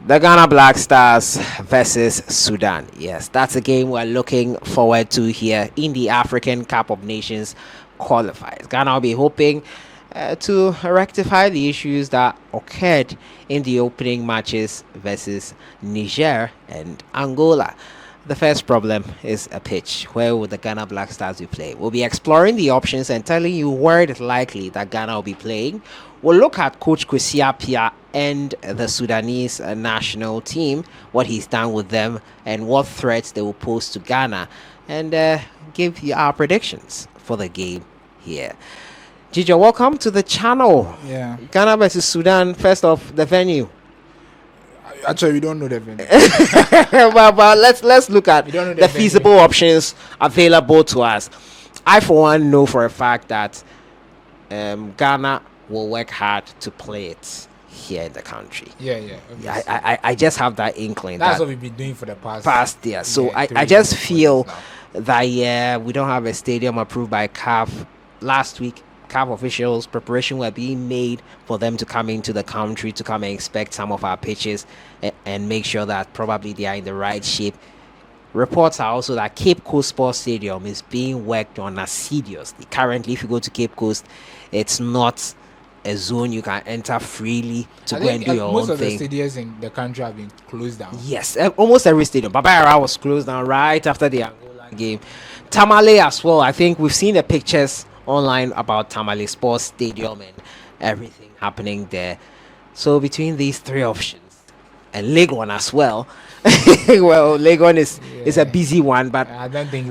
The Ghana Black Stars versus Sudan. Yes, that's a game we're looking forward to here in the African Cup of Nations qualifiers. Ghana will be hoping to rectify the issues that occurred in the opening matches versus Niger and Angola. The first problem is a pitch. Where will the Ghana Black Stars be playing? We'll be exploring the options and telling you where it is likely that Ghana will be playing. We'll look at Coach Kwesi Appiah and the Sudanese national team, what he's done with them, and what threats they will pose to Ghana, and give you our predictions for the game here. Gijo, welcome to the channel. Yeah. Ghana versus Sudan, first off, the venue. Actually, we don't know the venue. but let's look at the feasible options available to us. I, for one, know for a fact that Ghana will work hard to play it here in the country. Yeah. I just have that inkling. That's what we've been doing for the past year. So yeah, I just feel that we don't have a stadium approved by CAF. Last week, CAF officials preparation were being made for them to come into the country to come and inspect some of our pitches and make sure that probably they are in the right shape. Reports are also that Cape Coast Sports Stadium is being worked on assiduously. Currently, if you go to Cape Coast, it's not a zone you can enter freely to go and do your own thing. Most of the stadiums in the country have been closed down. Yes, almost every stadium. Babayara was closed down right after the Angola game. Tamale as well. I think we've seen the pictures online about Tamale Sports Stadium and everything happening there. So between these three options and Legon as well, well, Legon is a busy one, but I don't think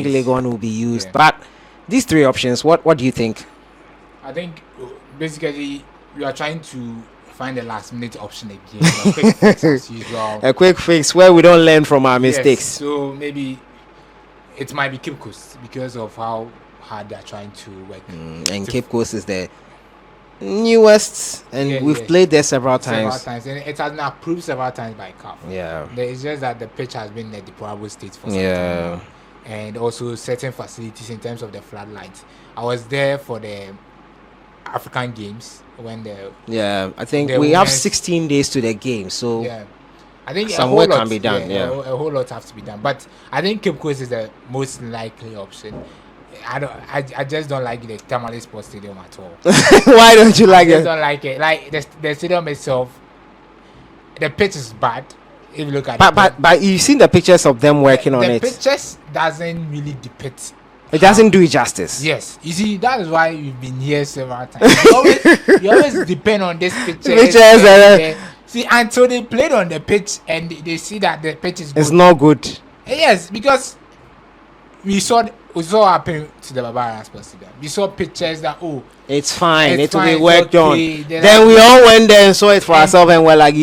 Legon will be used. Yeah. But these three options, what do you think? I think basically we are trying to find a last minute option again. A quick fix as usual. A quick fix where we don't learn from our mistakes. Yes, so maybe it might be Cape Coast because of how hard they're trying to work. And Cape Coast is the newest, and we've played there several times. And it has been approved several times by CAF. Yeah. It's just that the pitch has been in a deplorable state for some time. And also certain facilities in terms of the floodlights. I was there for the African Games when I think we have 16 days to the game, so I think some work can be done. A whole lot has to be done, but I think Cape Coast is the most likely option. I just don't like the Tamale Sports Stadium at all. Why don't you like it? I don't like it. Like the stadium itself, the pitch is bad. If you look at but you've seen the pictures of them working on it. The pictures doesn't really depict. It doesn't do it justice. Yes, you see, that is why we've been here several times. You always depend on this picture. See, until they played on the pitch and they see that the pitch is good. It's not good. Yes, because we saw happen to the Barbarian Sports Stadium. We saw pictures that it's fine, it will be worked on. Then we all went there and saw it for ourselves and we're like,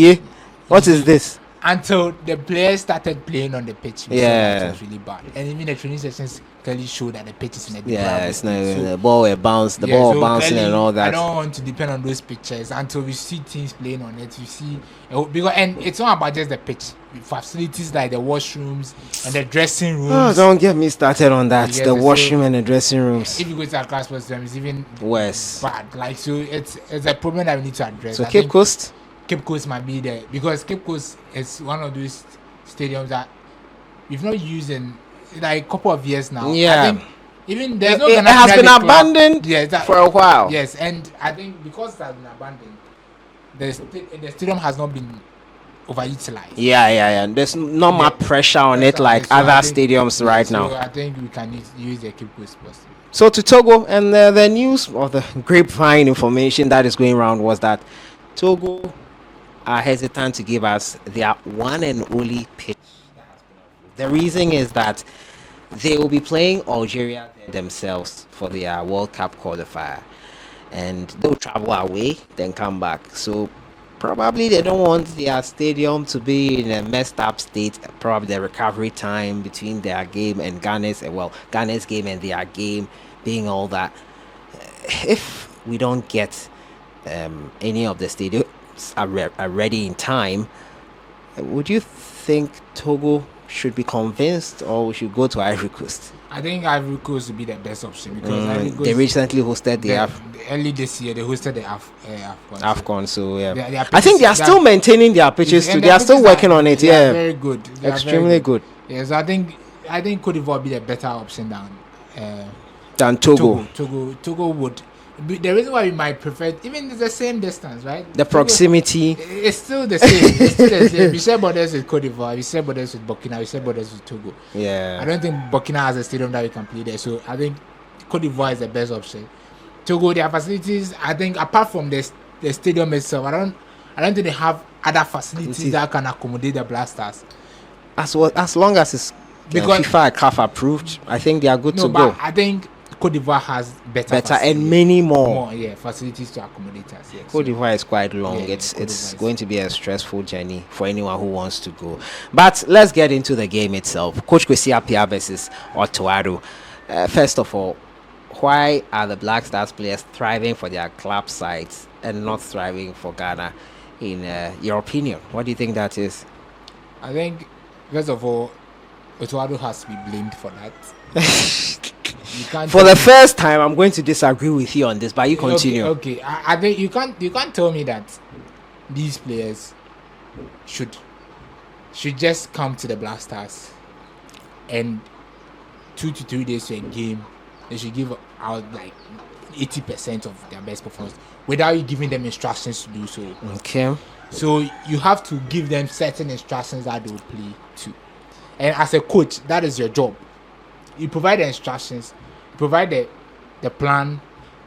what is this? Until the players started playing on the pitch, it was really bad. And even the training sessions clearly showed that the pitch is in a it's not the ball will bounce, ball bouncing and all that. I don't want to depend on those pictures until we see teams playing on it. We see and it's not about just the pitch. Facilities like the washrooms and the dressing rooms. Oh, don't get me started on that. The washroom and the dressing rooms. If you go to Accra Sports Stadium, it's even worse. Bad. Like so, it's a problem that we need to address. So Cape Coast might be there because Cape Coast is one of those stadiums that we've not used in like a couple of years now. Yeah. I think even there's it has been abandoned for a while. Yes, and I think because it has been abandoned, the stadium has not been overutilized. Yeah. There's not much pressure on it like other stadiums right now. So I think we can use the Cape Coast Sports Stadium. So to Togo, and the news or the grapevine information that is going around was that Togo are hesitant to give us their one and only pitch. The reason is that they will be playing Algeria themselves for their World Cup qualifier, and they'll travel away then come back. So probably they don't want their stadium to be in a messed up state. Probably the recovery time between their game and Ghana's game and their game being all that. If we don't get any of the stadiums are ready in time, would you think Togo should be convinced, or we should go to Ivory Coast? I think Ivory Coast would be the best option because Ivory Coast, they recently hosted early this year. They hosted the AFCON. AFCON, so yeah. Their I think they are still maintaining their pitches too. They are still working on it. Yeah, very good. Extremely good. Yeah, so I think Cote d'Ivoire would be the better option than Togo. Togo would. The reason why we might prefer, even it's the same distance, right? The proximity. It's still the same. It's still the same. We share borders with Cote d'Ivoire. We share borders with Burkina. We share borders with Togo. Yeah. I don't think Burkina has a stadium that we can play there. So I think Cote d'Ivoire is the best option. Togo, their facilities, I think apart from the stadium itself, I don't think they have other facilities that can accommodate the Black Stars. As long as it's because FIFA and CAF approved, I think they are good to go. I think Cote d'Ivoire has better and many more facilities to accommodate us. Yeah, Cote d'Ivoire is quite long. It's going to be a stressful journey for anyone who wants to go. But let's get into the game itself. Coach Kwesi Appiah versus Otoo. First of all, why are the Black Stars players thriving for their club sides and not thriving for Ghana? In your opinion, what do you think that is? I think first of all, Otoo has to be blamed for that. For the first time, I'm going to disagree with you on this, but you continue. Okay. I think you can't tell me that these players should just come to the Black Stars and 2 to 3 days to a game, they should give out like 80% of their best performance without you giving them instructions to do so. Okay. So you have to give them certain instructions that they will play to. And as a coach, that is your job. You provide the instructions, you provide the plan,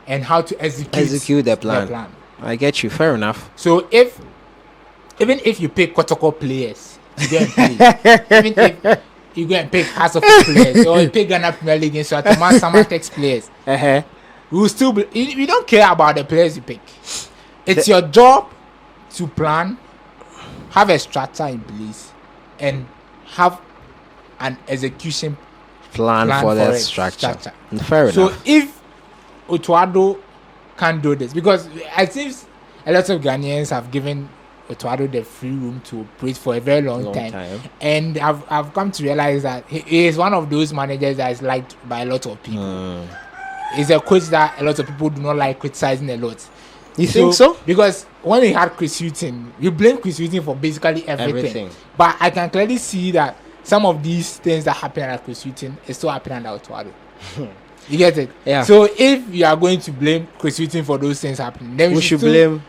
and how to execute the plan. I get you. Fair enough. So even if you pick Kotoko players, you go and play. Even if you go and pick House of players, or you pick Ghana Premier League and so Samatex players, we will still be. We don't care about the players you pick. It's your job to plan, have a structure in place, and have an execution plan for that structure. Fair enough. So if Otoo can't do this, because it seems a lot of Ghanaians have given Otoo the free room to operate for a very long time. And I've come to realize that he is one of those managers that is liked by a lot of people. He's a coach that a lot of people do not like criticizing a lot. You think so? Because when he had Chris Hughton, you blame Chris Hughton for basically everything. But I can clearly see that some of these things that happen at Chris Hughton is still happening at Otoo. You get it? Yeah. So if you are going to blame Chris Hughton for those things happening, then we should blame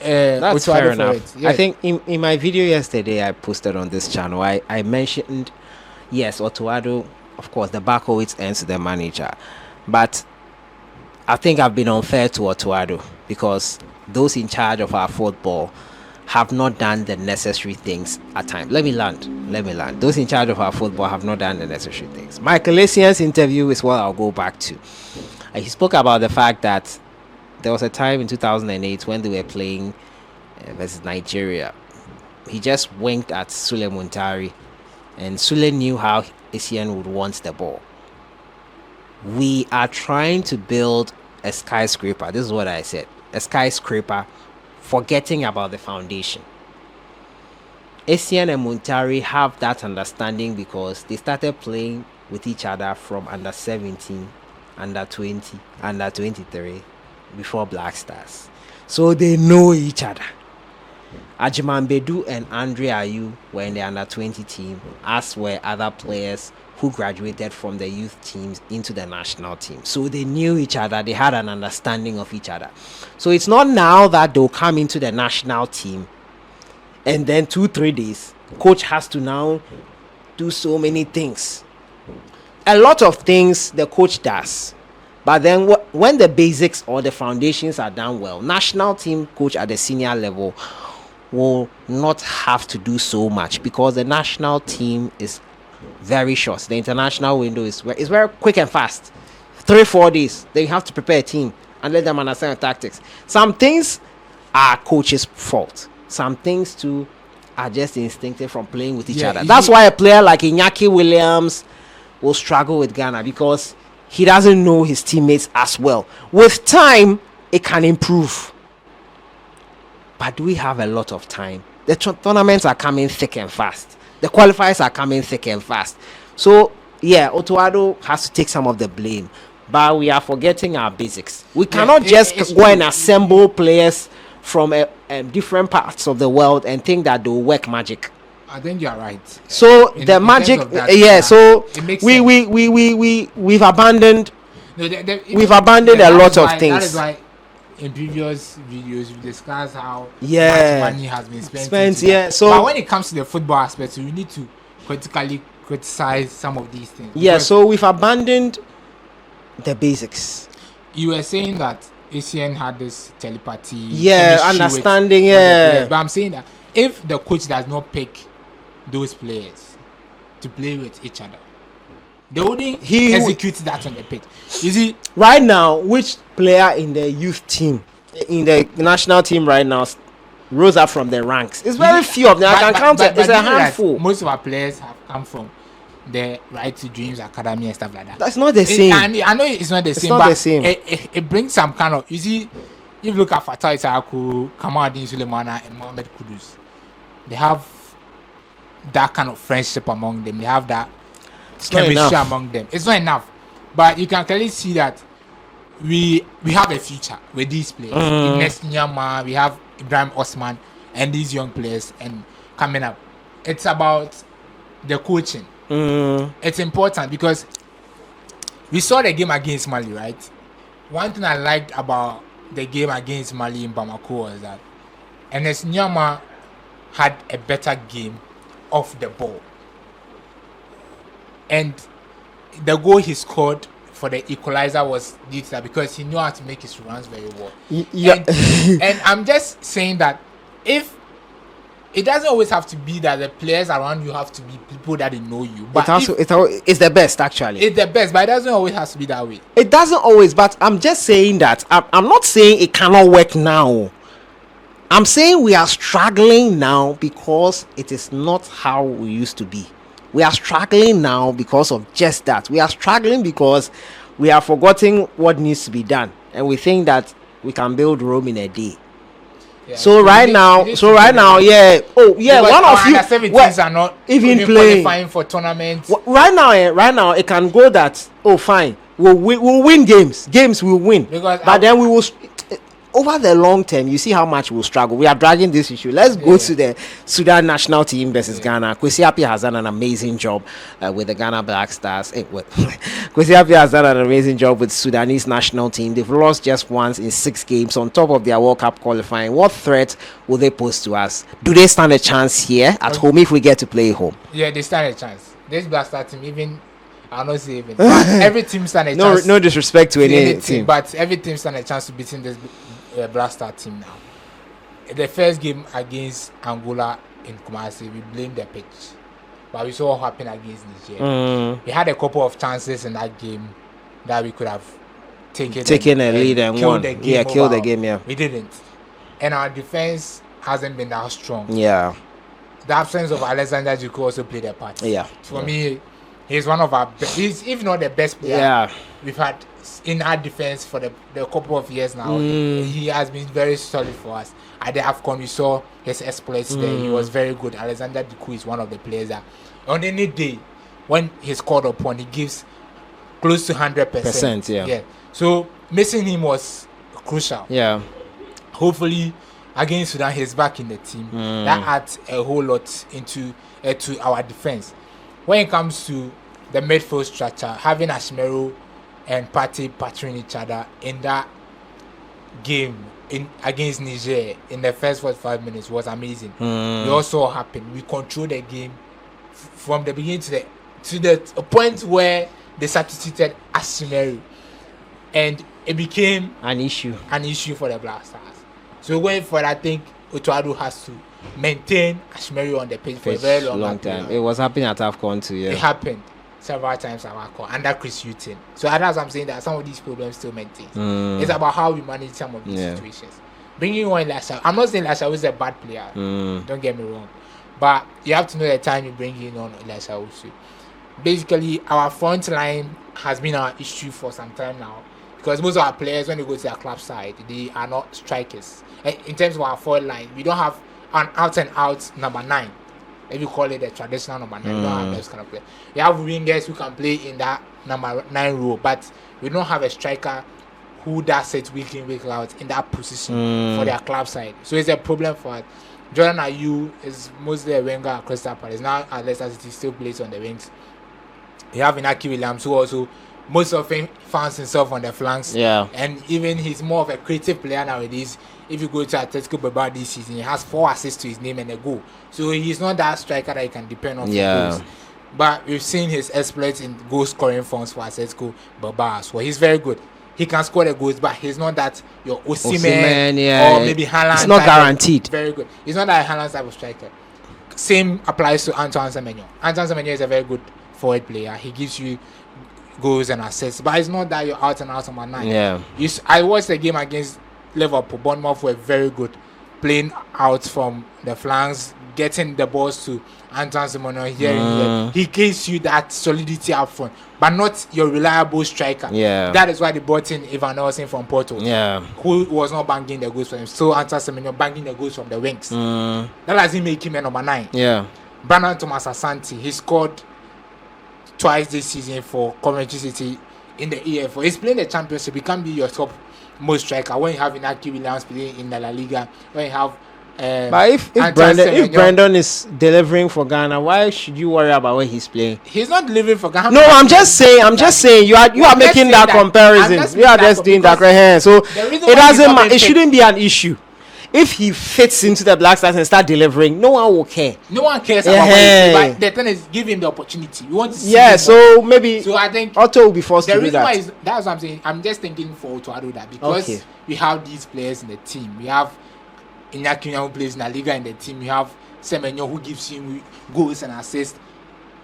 that's Otoo fair for enough. it. Yeah. I think in my video yesterday I posted on this channel, I mentioned, yes, Otoo, of course, the back always ends to the manager. But I think I've been unfair to Otoo because those in charge of our football have not done the necessary things at times. Let me land. Those in charge of our football have not done the necessary things. Michael Essie's interview is what I'll go back to. He spoke about the fact that there was a time in 2008 when they were playing versus Nigeria. He just winked at Sule Muntari, and Sule knew how Essien would want the ball. We are trying to build a skyscraper. This is what I said. A skyscraper, forgetting about the foundation. Essien and Muntari have that understanding because they started playing with each other from under 17, under 20, under 23 before Black Stars. So they know each other. Ajiman Bedu and Andre Ayew were in the under 20 team, as were other players who graduated from the youth teams into the national team. So they knew each other, they had an understanding of each other. So it's not now that they'll come into the national team and then 2-3 days, coach has to now do so many things. A lot of things the coach does. But then when the basics or the foundations are done well, national team coach at the senior level will not have to do so much because the national team is very short. The international window is very quick and fast. 3-4 days, then you have to prepare a team and let them understand the tactics. Some things are coach's fault. Some things too are just instinctive from playing with each other. That's why a player like Iñaki Williams will struggle with Ghana because he doesn't know his teammates as well. With time, it can improve. But we have a lot of time. The tournaments are coming thick and fast. The qualifiers are coming thick and fast. So yeah, Otoo has to take some of the blame. But we are forgetting our basics. We cannot just it's go and true. assemble players from different parts of the world and think that they'll work magic. I think you're right. So In the terms magic, of that, yeah. So it makes we, sense. we've abandoned. No, We've abandoned a that lot is of why- things. That is why in previous videos we discussed how Yeah. much money has been spent. Spent, into yeah, that. so- but when it comes to the football aspect, we need to critically criticize some of these things. Yeah. Because So we've abandoned the basics. you were saying that ACN had this telepathy, Yeah, chemistry understanding, with the yeah. players. But I'm saying that if the coach does not pick those players to play with each other, they wouldn't He would- execute that on the pitch. You see, Right now, which player in the youth team, in the national team right now, rose up from the ranks? It's very few of them. I can count it. It's a you know that handful. Most of our players have come from the Right to Dreams Academy and stuff like that. That's not the same. I know it's not the same, not but the same. It brings some kind of, you see, if you look at Fatah Isaku, Kamal Sulemana, and Mohamed Kudus, they have that kind of friendship among them. They have that not chemistry enough. among them. It's not enough, but you can clearly see that we have a future with these players. In next Nyama, we have Ibrahim Osman and these young players and coming up. It's about the coaching. It's important because we saw the game against Mali, right? One thing I liked about the game against Mali in Bamako was that Enes Nyama had a better game off the ball. And the goal he scored for the equalizer was due to that because he knew how to make his runs very well. Yeah. And I'm just saying that if it doesn't always have to be that the players around you have to be people that they know you, but It's the best actually. it's the best, but it doesn't always have to be that way. It doesn't always, but I'm just saying that I'm not saying it cannot work now. I'm saying we are struggling now because it is not how we used to be. We are struggling now because of just that. We are struggling because we are forgetting what needs to be done, and we think that we can build Rome in a day. Yeah. So right now, yeah. Oh yeah, Because one of our you. under 17s well, are not even even playing. qualifying for tournaments. Right now, it can go that. Oh, fine. We'll win games. Games we'll win. Because But then we will. Over the long term, you see how much we'll struggle. We are dragging this issue. Let's go to the Sudan national team versus Ghana. Kwesi Appiah has done an amazing job with the Ghana Black Stars. Kwesi Appiah has done an amazing job with Sudanese national team. They've lost just once in 6 games on top of their World Cup qualifying. What threat will they pose to us? Do they stand a chance here at home if we get to play home? Yeah, they stand a chance. This Black Star team, even I'll not say even, but every team stand a chance. No disrespect to any team. But every team stand a chance to beating this Black Star team now. The first game against Angola in Kumasi, we blamed the pitch, but we saw what happened against Nigeria. We had a couple of chances in that game that we could have taken a lead and won. Killed the game. Yeah, we didn't, and our defense hasn't been that strong. Yeah. The absence of Alexander Djiku also played a part. Yeah. For me, he's one of our he's if not the best player we've had in our defense for the couple of years now. He has been very solid for us. At the AFCON, we saw his exploits there. He was very good. Alexander Djiku is one of the players that on any day when he's called upon, he gives close to 100%. Yeah. So missing him was crucial. Yeah. Hopefully against Sudan he's back in the team. That adds a whole lot into to our defense. When it comes to the midfield structure, having Ashmeru and Partey pattering each other in that game against Niger in the first 45 minutes was amazing. It also happened. We controlled the game from the beginning to the point where they substituted Ashmeru, and it became An issue for the Black Stars. So going forward, I think Otoo has to maintain Ashmeru on the pitch for a very long time. It was happening at AFCON too. Yeah. It happened several times at AFCON under Chris Hughton. So that's what I'm saying, that some of these problems still maintain. It's about how we manage some of these situations. Bringing on Lasha, I'm not saying Lasha is a bad player. Don't get me wrong, but you have to know the time you bring in on Lasha also. Basically, our front line has been our issue for some time now, because most of our players, when they go to their club side, they are not strikers. In terms of our forward line, we don't have an out and out number 9. if you call it a traditional number 9, we don't have those kind of players. We have wingers who can play in that number 9 role, but we don't have a striker who does it week in, week out in that position for their club side. So it's a problem for us. Jordan Ayew is mostly a winger at Crystal Palace. Now at Leicester City still plays on the wings. You have Inaki Williams, who also most of him finds himself on the flanks. Yeah. And even he's more of a creative player nowadays. If you go to Atletico Bilbao this season, he has 4 assists to his name and a goal. So he's not that striker that you can depend on for goals. But we've seen his exploits in goal scoring forms for Atletico Bilbao. So he's very good. He can score the goals, but he's not that your Osimhen or maybe Haaland. It's not guaranteed. Very good. He's not that Haaland type of striker. Same applies to Antoine Semenyo. Antoine Semenyo is a very good forward player. He gives you goals and assists, but it's not that you're out and out on my 9. Yeah. I watched the game against Liverpool. Bournemouth were very good, playing out from the flanks, getting the balls to Antoine Semenyo. He gives you that solidity up front, but not your reliable striker. Yeah. That is why they brought in Ivan Nelson from Porto. Yeah. Who was not banging the goals for him. So Antoine Semenyo banging the goals from the wings. That doesn't make him a number 9. Yeah. Brandon Thomas Asante, he scored twice this season for Coventry City in the EFL. He's playing the championship. He can be your top most striker when you have Inaki Williams playing in the La Liga. When you have but if Brandon is delivering for Ghana, why should you worry about when he's playing? He's not delivering for Ghana. No, I'm just saying you are making that comparison. You are just doing that right here. So it doesn't matter. It shouldn't be an issue. If he fits into the Black Stars and start delivering, no one will care. No one cares about him. But the thing is, give him the opportunity. We want to see him so maybe so I think Otoo will be forced to do that. That's what I'm saying. I'm just thinking for Otoo to do that because we have these players in the team. We have Iñaki who plays in La Liga in the team. We have Semenyo who gives him goals and assists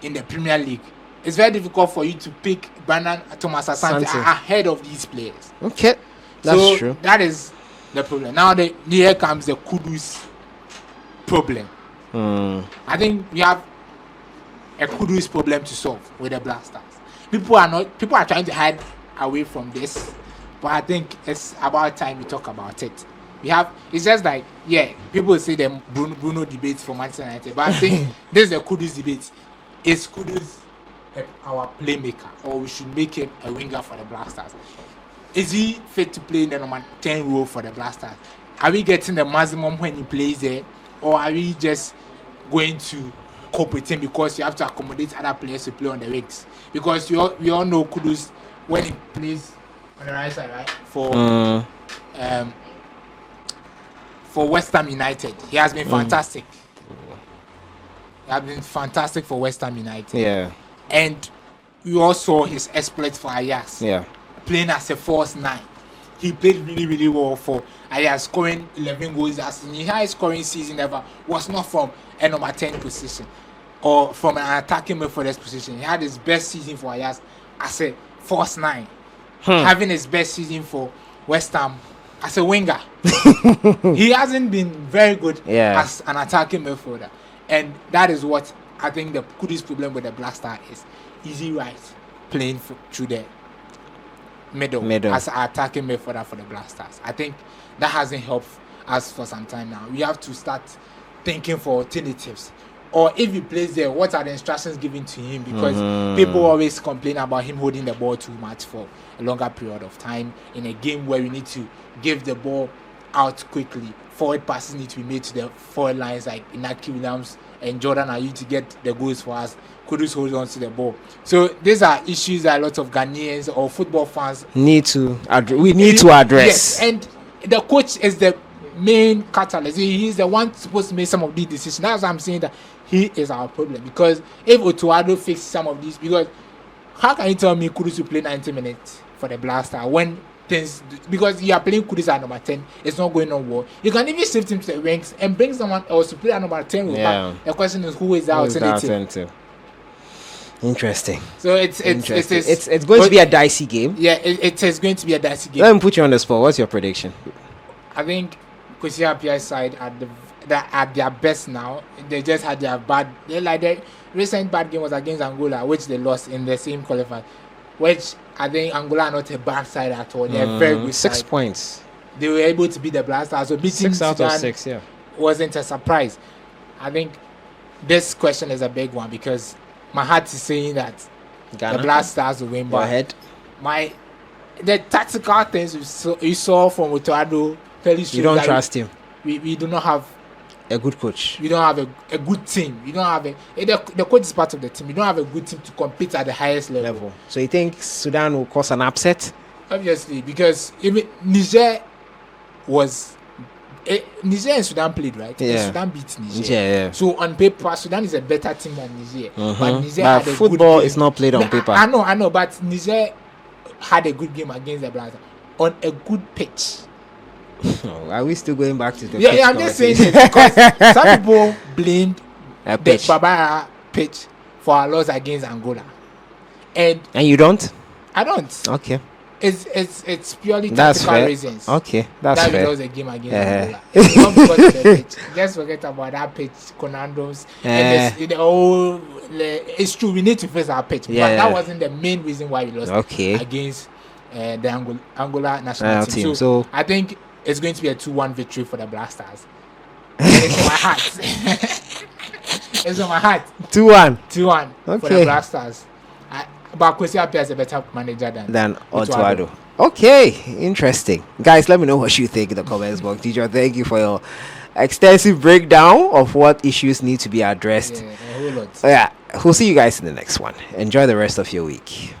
in the Premier League. It's very difficult for you to pick Brandon Thomas Asante ahead of these players. Okay, that's true. That is the problem. Now here comes the Kudus problem. I think we have a Kudus problem to solve with the Black Stars. People are trying to hide away from this, but I think it's about time we talk about it. It's just like, people say the Bruno debates for Manchester United, but I think this is the Kudus debate. Is Kudus our playmaker, or we should make him a winger for the Black Stars? Is he fit to play in the number 10 role for the Black Stars? Are we getting the maximum when he plays there, or are we just going to cope with him because you have to accommodate other players to play on the wings? Because we all know Kudus when he plays on the right side, right? For West Ham United, he has been fantastic. He has been fantastic for West Ham United. Yeah. And we all saw his exploits for Ajax. Yeah. Playing as a false 9. He played really, really well for Ajax, scoring 11 goals. As his highest scoring season ever was not from a number 10 position or from an attacking midfielder's position. He had his best season for Ajax as a false 9. Having his best season for West Ham as a winger. He hasn't been very good as an attacking midfielder. And that is what I think the Kudus problem with the Black Star is. Easy right playing through the middle as an attacking midfielder for the Black Stars. I think that hasn't helped us for some time now. We have to start thinking for alternatives. Or if he plays there, what are the instructions given to him? Because people always complain about him holding the ball too much for a longer period of time in a game where we need to give the ball out quickly. Forward passes need to be made to the forward lines like Inaki Williams and Jordan Ayew to get the goals for us. Kudus hold on to the ball. So these are issues that a lot of Ghanaians or football fans need to address. Yes, and the coach is the main catalyst. He's the one supposed to make some of these decisions. That's why I'm saying that he is our problem. Because if Otoo fixes some of these, because how can you tell me Kudus will play 90 minutes for the Blaster when things, because you are playing Kudus at number 10, it's not going on well. You can even shift him to the wings and bring someone else to play at number 10 with back. The question is who is the alternative? Interesting. So it's going to be a dicey game. Yeah, it is going to be a dicey game. Let me put you on the spot. What's your prediction? I think Kwesi Appiah's side at their best now. They just had their their recent bad game was against Angola, which they lost in the same qualifier. Which I think Angola are not a bad side at all. They're very good. 6 points. They were able to beat the Blasters. So beating 6 out Sudan of 6, wasn't a surprise. I think this question is a big one because my heart is saying that Ghana. the Black Stars will win. Go But ahead. the tactical things you saw from Otoo clearly shows You don't that trust him. we do not have A good coach. we don't have a good team. We don't have the coach is part of the team. We don't have a good team to compete at the highest level. So you think Sudan will cause an upset? Obviously, because even Niger and Sudan played, right? Yeah. And Sudan beat Niger. Yeah. So on paper, Sudan is a better team than Niger. But Niger But had a football good is not played on game. paper. I know, but Niger had a good game against the Blazers on a good pitch. Oh, are we still going back to the Yeah, pitch I'm just saying conversation? this because some people blamed A the pitch. Barbara pitch for our loss against Angola, and And you don't? I don't. Okay. It's purely That's tactical fair. reasons. Okay, that's That we fair. lost the game against Uh-huh. Angola. It's not because of the pitch. Just forget about that pitch, conundrums. And this, the whole, it's true, we need to face our pitch. But Yeah. that wasn't the main reason why we lost Okay. against the Angola national National team. team. So So- I think it's going to be a 2-1 victory for the Black Stars. It's on my heart. It's on my heart. 2-1 2-1 for Okay. the Black Stars. But Kwesi appears a better manager than Otoo. Okay, interesting. Guys, let me know what you think in the comments box. Teacher, thank you for your extensive breakdown of what issues need to be addressed. Yeah, a whole lot. Yeah, we'll see you guys in the next one. Enjoy the rest of your week.